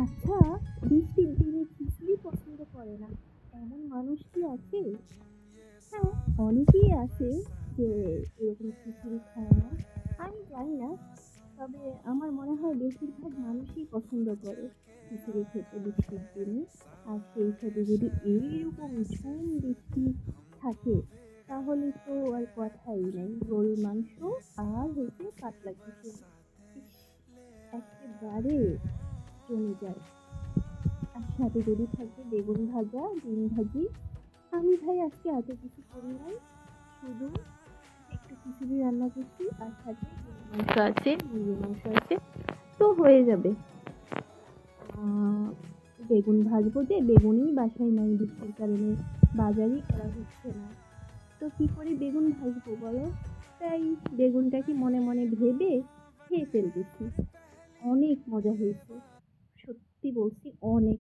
আচ্ছা, বৃষ্টির দিনে খিচুড়ি পছন্দ করে না এমন মানুষ কি আছে? হ্যাঁ, অনেকেই আছে যে এরকম খিচুড়ি খায় না। আমি জানি না। তবে আমার মনে হয় বেশিরভাগ মানুষই পছন্দ করে খিচুড়ি খেতে বৃষ্টির দিনে। আর সেই সাথে যদি এইরকম ঝুম বৃষ্টি থাকে তাহলে তো আর কথাই নাই। গরুর মাংস আর হচ্ছে পাতলা খিচুড়ি। ইস! এক্কেবারে জমে যায়। আর সাথে যদি থাকে বেগুন ভাজা, ডিম ভাজি। আমি ভাই আজকে এত কিছু করি নাই। শুধু একটু খিচুড়ি রান্না করছি আর সাথে গরুর মাংস আছে, মুরগির মাংস আছে। তো হয়ে যাবে। আহ বেগুন ভাজবো যে বেগুনই বাসায় নাই বৃষ্টির কারণে বাজারই করা হচ্ছে না। তো কি করে বেগুন ভাজবো বলো? তাই বেগুনটাকে মনে মনে ভেবে খেয়ে ফেলতেছি। অনেক মজা হয়েছে। সত্যি বলছি অনেক